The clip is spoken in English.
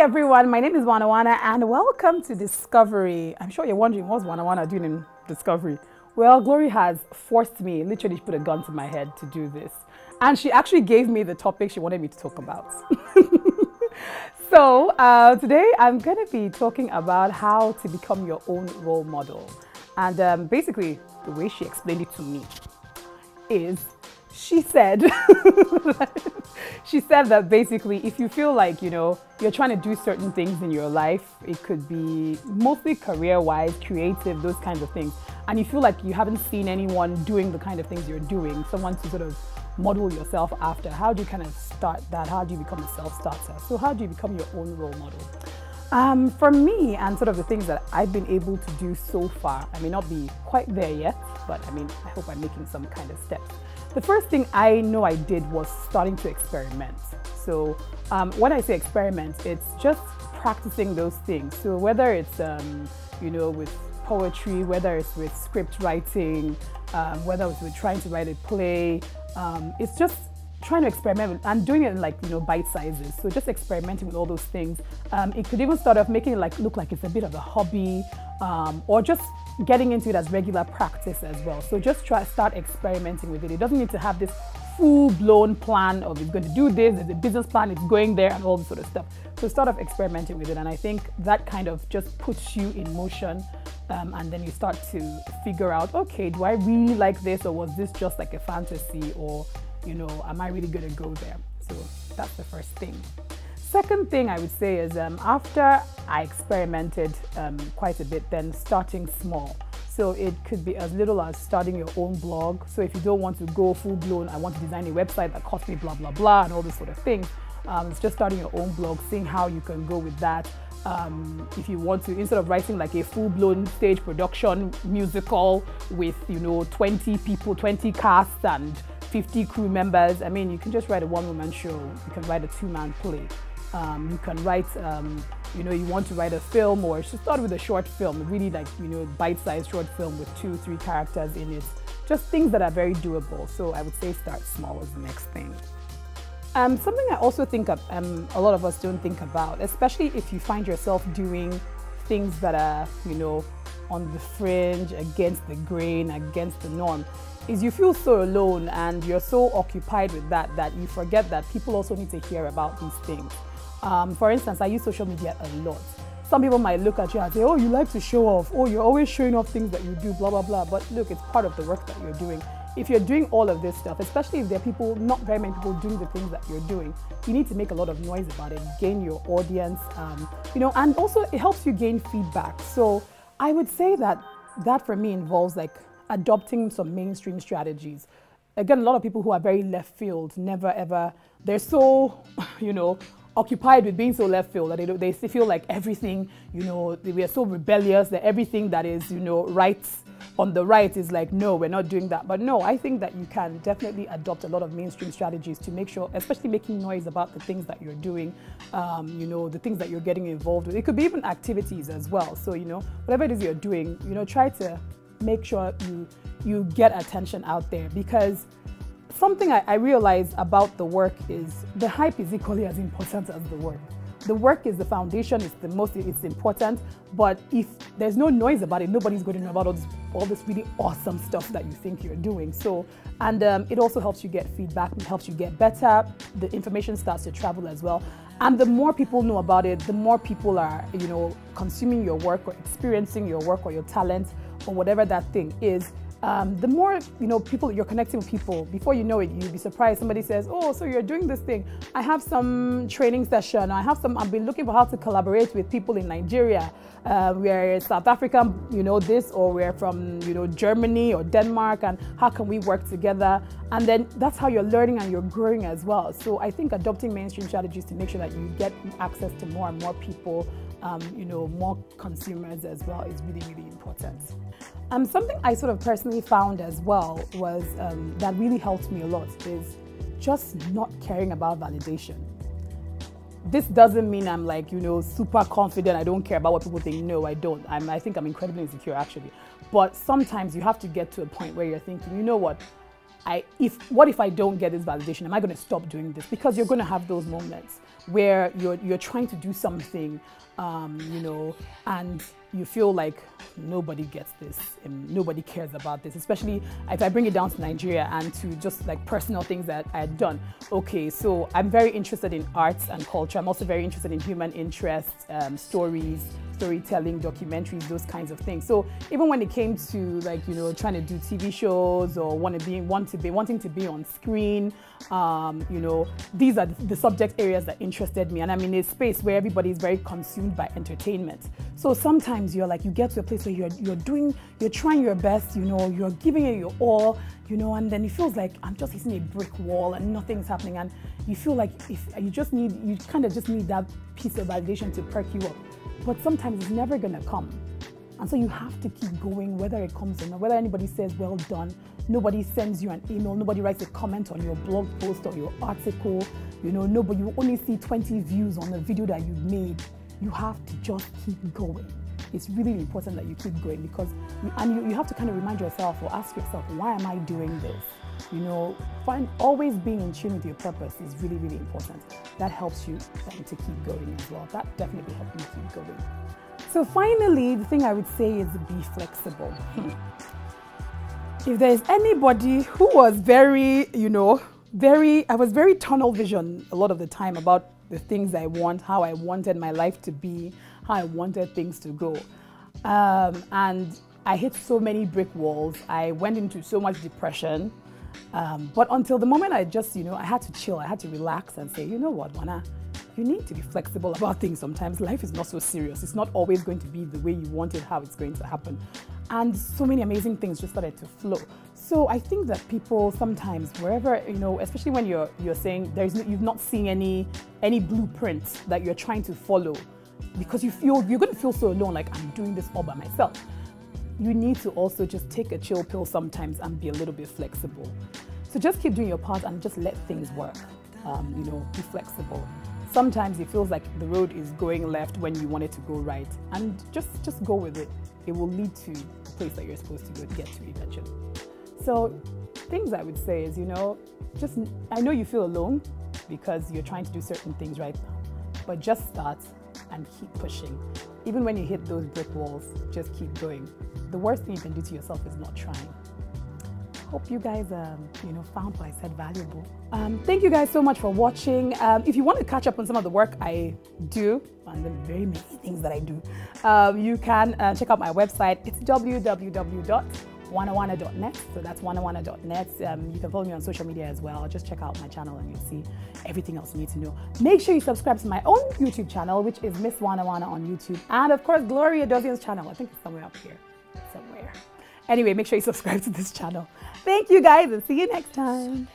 everyone, my name is Wana and welcome to Discovery. I'm sure you're wondering, what's Wana doing in Discovery? Well, Glory has forced me, literally she put a gun to my head to do this. And she actually gave me the topic she wanted me to talk about. So today I'm going to be talking about how to become your own role model. And basically the way she explained it to me is, she said that basically if you feel like, you're trying to do certain things in your life, it could be mostly career-wise, creative, those kinds of things, and you feel like you haven't seen anyone doing the kind of things you're doing, someone to sort of model yourself after, how do you kind of start that? How do you become a self-starter? So how do you become your own role model? For me, and sort of the things that I've been able to do so far, I may not be quite there yet, but I hope I'm making some kind of steps. The first thing I know I did was starting to experiment. So when I say experiment, it's just practicing those things. So whether it's, with poetry, whether it's with script writing, whether it's with trying to write a play, it's just trying to experiment with, and doing it in bite sizes. So just experimenting with all those things. It could even start off making it look like it's a bit of a hobby, or just getting into it as regular practice as well. So just start experimenting with it. It doesn't need to have this full-blown plan of it's going to do this, there's a business plan, it's going there, and all this sort of stuff. So start off experimenting with it, and I think that kind of just puts you in motion, and then you start to figure out, okay, do I really like this, or was this just like a fantasy, or am I really going to go there? So that's the first thing. Second thing I would say is after I experimented quite a bit, then starting small. So it could be as little as starting your own blog. So if you don't want to go full blown, I want to design a website that costs me blah, blah, blah, and all this sort of thing. It's just starting your own blog, seeing how you can go with that. If you want to, instead of writing like a full-blown stage production musical with, 20 people, 20 casts and 50 crew members, you can just write a one-woman show. You can write a two-man play. You can write, you want to write a film, or just start with a short film, really bite-sized short film with 2-3 characters in it. Just things that are very doable. So I would say start small is the next thing. Something I also think of, a lot of us don't think about, especially if you find yourself doing things that are, on the fringe, against the grain, against the norm, is you feel so alone and you're so occupied with that you forget that people also need to hear about these things. For instance, I use social media a lot. Some people might look at you and say, oh, you like to show off, oh, you're always showing off things that you do, blah, blah, blah. But look, it's part of the work that you're doing. If you're doing all of this stuff, especially if there are people, not very many people doing the things that you're doing, you need to make a lot of noise about it, gain your audience, and also it helps you gain feedback. So I would say that for me involves adopting some mainstream strategies. Again, a lot of people who are very left field, never ever, they're so, occupied with being so left field that they feel like everything, we are so rebellious that everything that is, right on the right is like, no, we're not doing that. But no, I think that you can definitely adopt a lot of mainstream strategies to make sure, especially making noise about the things that you're doing, the things that you're getting involved with. It could be even activities as well. So, whatever it is you're doing, try to make sure you get attention out there, because something I realize about the work is the hype is equally as important as the work. The work is the foundation, it's important, but if there's no noise about it, nobody's going to know about all this really awesome stuff that you think you're doing. So, and it also helps you get feedback, it helps you get better, the information starts to travel as well. And the more people know about it, the more people are, consuming your work or experiencing your work or your talent or whatever that thing is. The more, people, you're connecting with people, before you know it, you'll be surprised. Somebody says, oh, so you're doing this thing. I have some training session. I've been looking for how to collaborate with people in Nigeria. We're South African, this, or we're from, Germany or Denmark, and how can we work together? And then that's how you're learning and you're growing as well. So I think adopting mainstream strategies to make sure that you get access to more and more people, more consumers as well is really, really important. Something I sort of personally found as well was that really helped me a lot is just not caring about validation. This doesn't mean I'm super confident, I don't care about what people think. No, I don't. I think I'm incredibly insecure actually. But sometimes you have to get to a point where you're thinking, you know what, what if I don't get this validation? Am I going to stop doing this? Because you're going to have those moments where you're trying to do something, you know, and you feel like nobody gets this and nobody cares about this, especially if I bring it down to Nigeria and to just like personal things that I had done. Okay, so I'm very interested in arts and culture. I'm also very interested in human interests, stories, storytelling, documentaries, those kinds of things. So even when it came to like, you know, trying to do TV shows or wanting to be on screen, you know, these are the subject areas that interested me. And I'm in a space where everybody is very consumed by entertainment. So sometimes you're like, you get to a place where you're trying your best, you know, you're giving it your all, you know, and then it feels like I'm just hitting a brick wall and nothing's happening. And you feel like you kind of just need that piece of validation to perk you up. But sometimes it's never gonna come. And so you have to keep going, whether it comes or not, whether anybody says, well done, nobody sends you an email, nobody writes a comment on your blog post or your article, you know, you only see 20 views on a video that you've made. You have to just keep going. It's really important that you keep going because you have to kind of remind yourself or ask yourself, why am I doing this? You know, always being in tune with your purpose is really, really important. That helps you to keep going as well. That definitely helps me keep going. So finally, the thing I would say is be flexible. If there's anybody who was very, you know, I was very tunnel vision a lot of the time about the things I want, how I wanted my life to be, how I wanted things to go. And I hit so many brick walls. I went into so much depression. But until the moment I just, you know, I had to chill, I had to relax and say, you know what, Wana, you need to be flexible about things sometimes. Life is not so serious. It's not always going to be the way you want it, how it's going to happen. And so many amazing things just started to flow. So I think that people sometimes, wherever, you know, especially when you're saying you've not seen any blueprint that you're trying to follow, because you're going to feel so alone, like I'm doing this all by myself. You need to also just take a chill pill sometimes and be a little bit flexible. So just keep doing your part and just let things work. You know, be flexible. Sometimes it feels like the road is going left when you want it to go right, and just go with it. It will lead to the place that you're supposed to get to eventually. So things I would say is, you know, I know you feel alone because you're trying to do certain things right now, but just start and keep pushing. Even when you hit those brick walls, just keep going. The worst thing you can do to yourself is not trying. Hope you guys, you know, found what I said valuable. Thank you guys so much for watching. If you want to catch up on some of the work I do, and the very many things that I do, you can check out my website. It's www.wanawana.net. So that's wanawana.net. You can follow me on social media as well. Just check out my channel and you'll see everything else you need to know. Make sure you subscribe to my own YouTube channel, which is Miss Wana Wana on YouTube. And of course, Gloria Dozian's channel. I think it's somewhere up here. Somewhere. Anyway, make sure you subscribe to this channel. Thank you guys and see you next time.